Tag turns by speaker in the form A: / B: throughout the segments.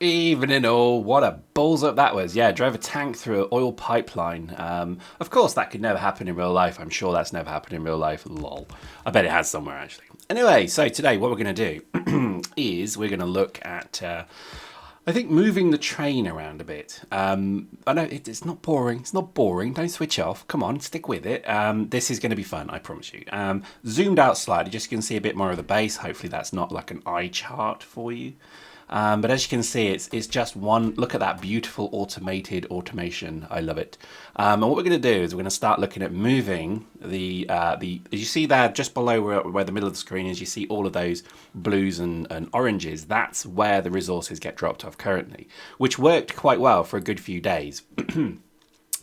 A: Evening all, what a balls up that was. Yeah, drove a tank through an oil pipeline. Of course, that could never happen in real life. I'm sure that's never happened in real life. Lol. I bet it has somewhere, actually. Anyway, so today what we're going to do is we're going to look at, I think, moving the train around a bit. I know it's not boring. It's not boring. Don't switch off. Come on, stick with it. This is going to be fun, I promise you. Zoomed out slightly, just so you can see a bit more of the base. Hopefully that's not like an eye chart for you. But as you can see, it's just one. Look at that beautiful automated automation. I love it. And what we're going to do is we're going to start looking at moving the. As you see there, just below where the middle of the screen is, you see all of those blues and oranges. That's where the resources get dropped off currently, which worked quite well for a good few days.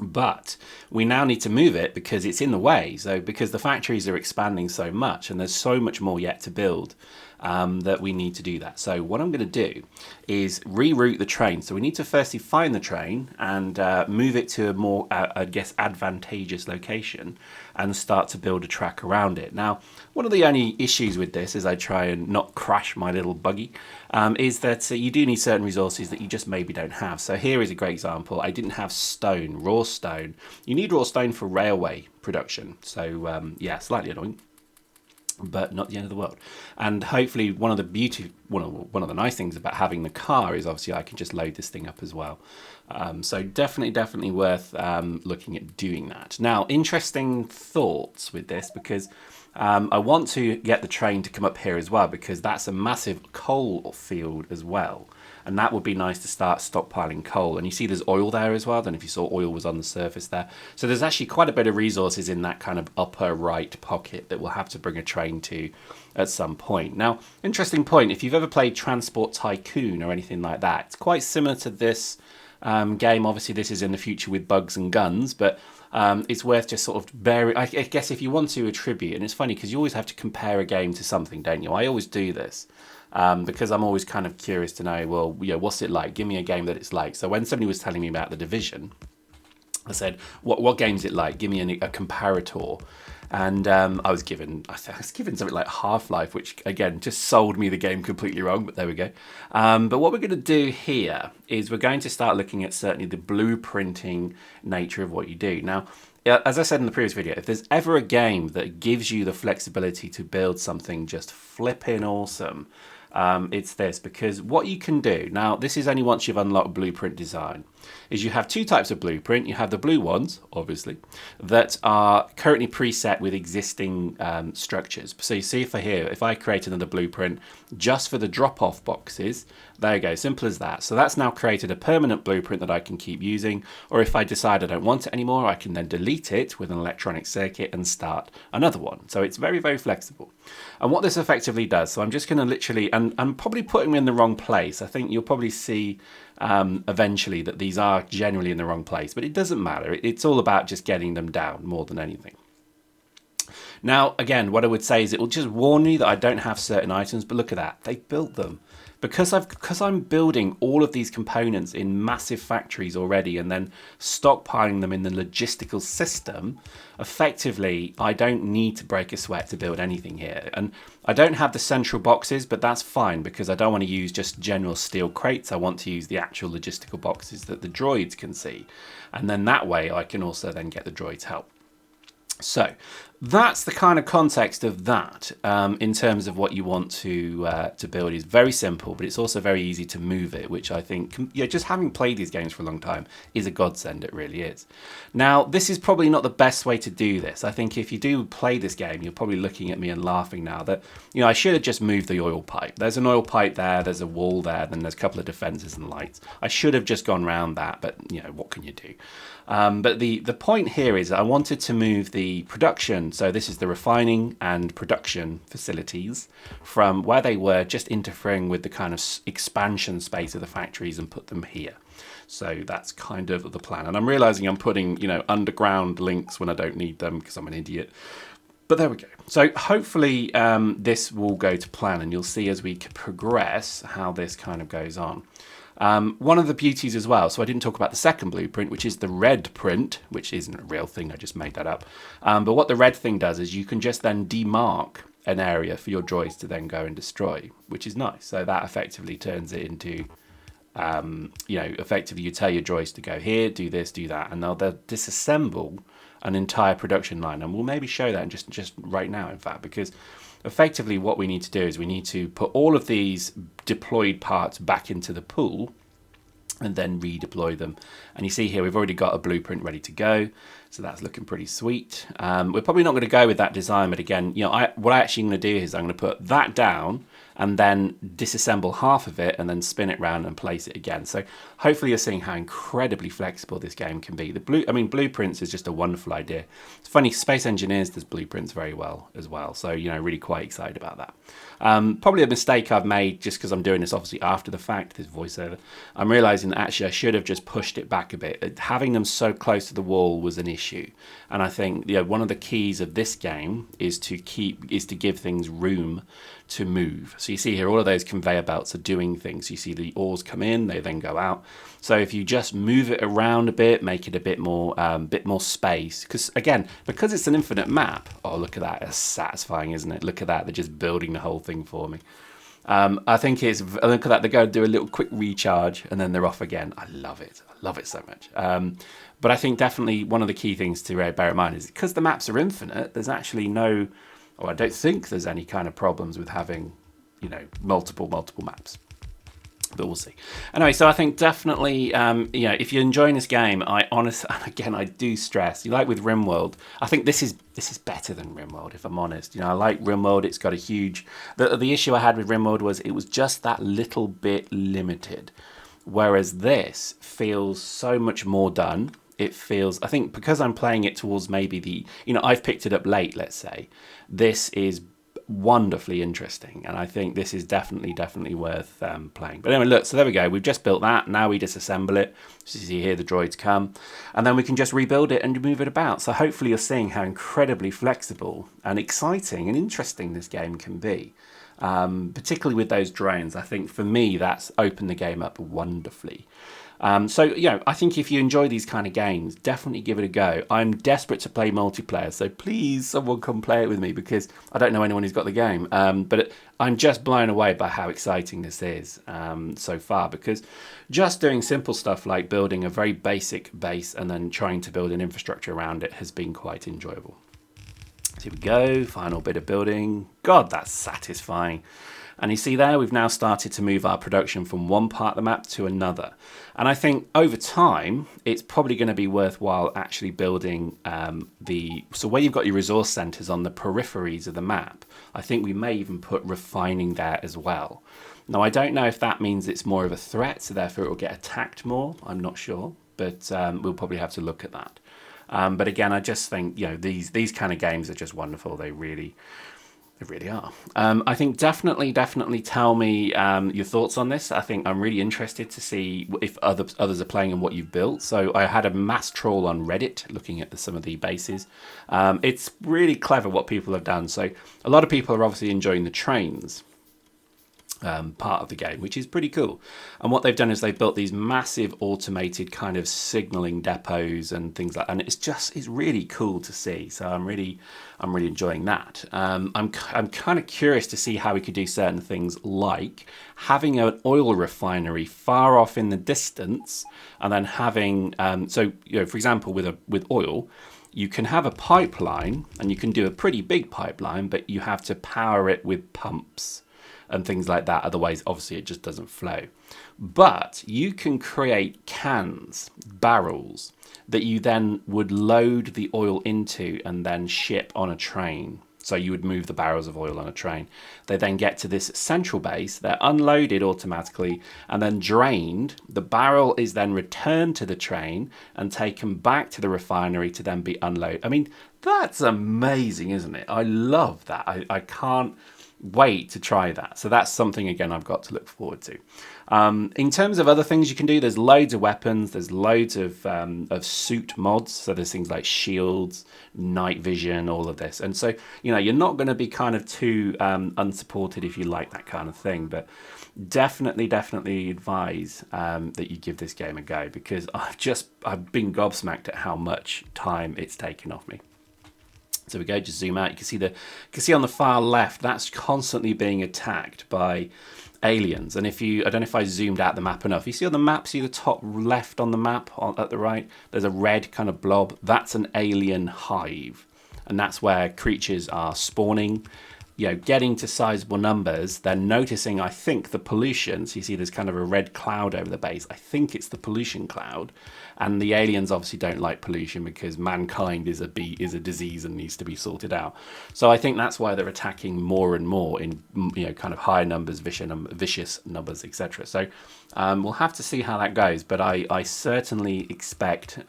A: But we now need to move it because it's in the way. So because the factories are expanding so much and there's so much more yet to build, that we need to do that. So what I'm going to do is reroute the train. So we need to firstly find the train and move it to a more, I guess, advantageous location and start to build a track around it. Now, one of the only issues with this, as I try and not crash my little buggy, is that you do need certain resources that you just maybe don't have. So here is a great example. I didn't have stone, raw stone. You need raw stone for railway production. So yeah, slightly annoying, but not the end of the world. And hopefully one of the nice things about having the car is obviously I can just load this thing up as well. So definitely worth looking at doing that. Now, interesting thoughts with this, because I want to get the train to come up here as well, because that's a massive coal field as well. And that would be nice to start stockpiling coal. And you see there's oil there as well. I don't know if you saw oil was on the surface there. So there's actually quite a bit of resources in that kind of upper right pocket that we'll have to bring a train to at some point. Now, interesting point, if you've ever played Transport Tycoon or anything like that, it's quite similar to this game. Obviously, this is in the future with bugs and guns, but it's worth just sort of bearing. I guess if you want to attribute, and it's funny because you always have to compare a game to something, don't you? I always do this. Because I'm always kind of curious to know, well, yeah, what's it like? Give me a game that it's like. So when somebody was telling me about The Division, I said, what game's it like? Give me a comparator. And I was given something like Half-Life, which, again, just sold me the game completely wrong, but there we go. But what we're going to do here is we're going to start looking at certainly the blueprinting nature of what you do. Now, as I said in the previous video, if there's ever a game that gives you the flexibility to build something just flipping awesome, it's this, because what you can do, now this is only once you've unlocked blueprint design, is you have two types of blueprint. You have the blue ones, obviously, that are currently preset with existing structures. So you see for here, if I create another blueprint just for the drop-off boxes, there you go, simple as that. So that's now created a permanent blueprint that I can keep using, or if I decide I don't want it anymore, I can then delete it with an electronic circuit and start another one. So it's very flexible. And what this effectively does, so I'm just going to literally, and I'm probably putting them in the wrong place. I think you'll probably see eventually that these are generally in the wrong place, but it doesn't matter. It's all about just getting them down more than anything. Now, again, what I would say is it will just warn me that I don't have certain items, but look at that. They built them. Because I'm building all of these components in massive factories already and then stockpiling them in the logistical system, effectively, I don't need to break a sweat to build anything here. And I don't have the central boxes, but that's fine because I don't want to use just general steel crates. I want to use the actual logistical boxes that the droids can see. And then that way I can also then get the droids help. So that's the kind of context of that in terms of what you want to build. Is very simple, but it's also very easy to move it, which I think, yeah, just having played these games for a long time is a godsend. It really is. Now, this is probably not the best way to do this. I think if you do play this game, you're probably looking at me and laughing now that, you know, I should have just moved the oil pipe. There's an oil pipe there, there's a wall there, then there's a couple of defenses and lights. I should have just gone around that, but, you know, what can you do? But the point here is I wanted to move the production, so this is the refining and production facilities, from where they were, just interfering with the kind of expansion space of the factories, and put them here. So that's kind of the plan. And I'm realizing I'm putting, you know, underground links when I don't need them because I'm an idiot. But there we go. So hopefully this will go to plan, and you'll see as we progress how this kind of goes on. One of the beauties as well, so I didn't talk about the second blueprint, which is the red print, which isn't a real thing, I just made that up. But what the red thing does is you can just then demark an area for your droids to then go and destroy, which is nice. So that effectively turns it into you know, effectively you tell your droids to go here, do this, do that, and they'll disassemble an entire production line. And we'll maybe show that in just right now, in fact, because effectively what we need to do is we need to put all of these deployed parts back into the pool and then redeploy them. And you see here we've already got a blueprint ready to go, so that's looking pretty sweet. We're probably not going to go with that design, but again, you know, what I actually going to do is I'm going to put that down and then disassemble half of it and then spin it round and place it again. So hopefully you're seeing how incredibly flexible this game can be. Blueprints is just a wonderful idea. It's funny, Space Engineers does blueprints very well as well. So, you know, really quite excited about that. Probably a mistake I've made just because I'm doing this obviously after the fact, this voiceover. I'm realizing that actually I should have just pushed it back a bit. Having them so close to the wall was an issue. And I think, you know, one of the keys of this game is to give things room to move. So you see here all of those conveyor belts are doing things. You see the ores come in, they then go out. So if you just move it around a bit, make it a bit more space, because again, because it's an infinite map. Oh, look at that! It's satisfying, isn't it? Look at that! They're just building the whole thing for me. I think it's, look at that, they go do a little quick recharge and then they're off again. I love it. I love it so much. But I think definitely one of the key things to bear in mind is because the maps are infinite, there's actually no, or I don't think there's any kind of problems with having, you know, multiple maps. But we'll see. Anyway, so I think definitely, you know, if you're enjoying this game, I honestly, and again, I do stress, you like with RimWorld, I think this is better than RimWorld, if I'm honest. You know, I like RimWorld. It's got a huge, the issue I had with RimWorld was it was just that little bit limited, whereas this feels so much more done. It feels, I think because I'm playing it towards maybe the, you know, I've picked it up late, let's say, this is wonderfully interesting, and I think this is definitely worth playing. But anyway, look, so there we go, we've just built that. Now we disassemble it. So you see here the droids come, and then we can just rebuild it and move it about. So hopefully you're seeing how incredibly flexible and exciting and interesting this game can be, particularly with those drones. I think for me that's opened the game up wonderfully. So, you know, I think if you enjoy these kind of games, definitely give it a go. I'm desperate to play multiplayer, so please someone come play it with me, because I don't know anyone who's got the game. But I'm just blown away by how exciting this is so far, because just doing simple stuff like building a very basic base and then trying to build an infrastructure around it has been quite enjoyable. So here we go, final bit of building. God, that's satisfying. And you see there, we've now started to move our production from one part of the map to another. And I think over time, it's probably going to be worthwhile actually building so where you've got your resource centers on the peripheries of the map, I think we may even put refining there as well. Now, I don't know if that means it's more of a threat, so therefore it will get attacked more. I'm not sure, but we'll probably have to look at that. But again, I just think, you know, these kind of games are just wonderful. They really are. I think definitely tell me your thoughts on this. I think I'm really interested to see if others are playing and what you've built. So I had a mass troll on Reddit looking at some of the bases. It's really clever what people have done. So a lot of people are obviously enjoying the trains part of the game, which is pretty cool. And what they've done is they've built these massive automated kind of signaling depots and things like that. And it's really cool to see. So I'm really enjoying that. I'm kind of curious to see how we could do certain things, like having an oil refinery far off in the distance, and then having so, you know, for example, with oil, you can have a pipeline, and you can do a pretty big pipeline, but you have to power it with pumps and things like that. Otherwise, obviously, it just doesn't flow. But you can create cans, barrels, that you then would load the oil into and then ship on a train. So you would move the barrels of oil on a train. They then get to this central base. They're unloaded automatically and then drained. The barrel is then returned to the train and taken back to the refinery to then be unloaded. I mean, that's amazing, isn't it? I love that. I can't wait to try that. So that's something, again, I've got to look forward to. In terms of other things you can do, there's loads of weapons, there's loads of suit mods. So there's things like shields, night vision, all of this. And so, you know, you're not going to be kind of too unsupported if you like that kind of thing, but definitely advise that you give this game a go, because I've been gobsmacked at how much time it's taken off me. So we go, just zoom out. You can see on the far left, that's constantly being attacked by aliens. And if you, I don't know if I zoomed out the map enough, you see on the map, see the top left on the map at the right, there's a red kind of blob. That's an alien hive. And that's where creatures are spawning, you know, getting to sizable numbers. They're noticing, I think, the pollution. So you see there's kind of a red cloud over the base. I think it's the pollution cloud. And the aliens obviously don't like pollution because mankind is a disease and needs to be sorted out. So I think that's why they're attacking more and more in, you know, kind of higher numbers, vicious numbers, etc. So we'll have to see how that goes. But I certainly expect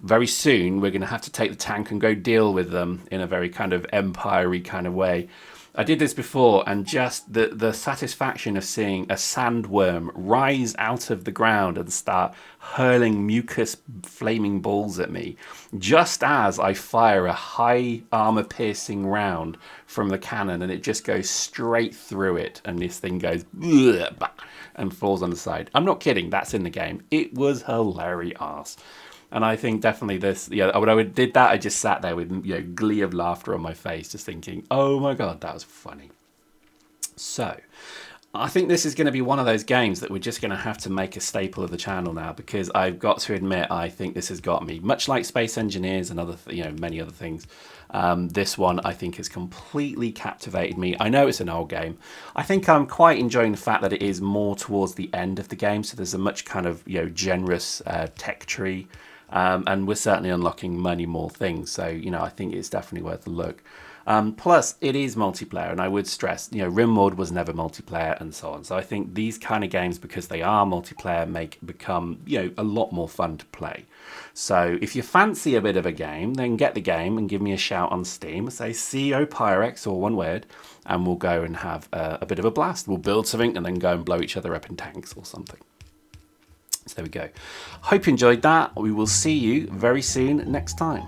A: very soon we're going to have to take the tank and go deal with them in a very kind of empire-y kind of way. I did this before, and just the satisfaction of seeing a sandworm rise out of the ground and start hurling mucus flaming balls at me just as I fire a high armor piercing round from the cannon, and it just goes straight through it, and this thing goes and falls on the side. I'm not kidding, that's in the game. It was hilarious. And I think definitely this, yeah, when I did that, I just sat there with, you know, glee of laughter on my face, just thinking, oh my God, that was funny. So I think this is going to be one of those games that we're just going to have to make a staple of the channel now, because I've got to admit, I think this has got me, much like Space Engineers and other, you know, many other things. This one, I think, has completely captivated me. I know it's an old game. I think I'm quite enjoying the fact that it is more towards the end of the game. So there's a much kind of, you know, generous tech tree. And we're certainly unlocking many more things. So, you know, I think it's definitely worth a look. Plus, it is multiplayer, and I would stress, you know, RimWorld was never multiplayer and so on. So I think these kind of games, because they are multiplayer, become, you know, a lot more fun to play. So if you fancy a bit of a game, then get the game and give me a shout on Steam. Say CEO Pyrex, or one word, and we'll go and have a bit of a blast. We'll build something and then go and blow each other up in tanks or something. So there we go. Hope you enjoyed that. We will see you very soon next time.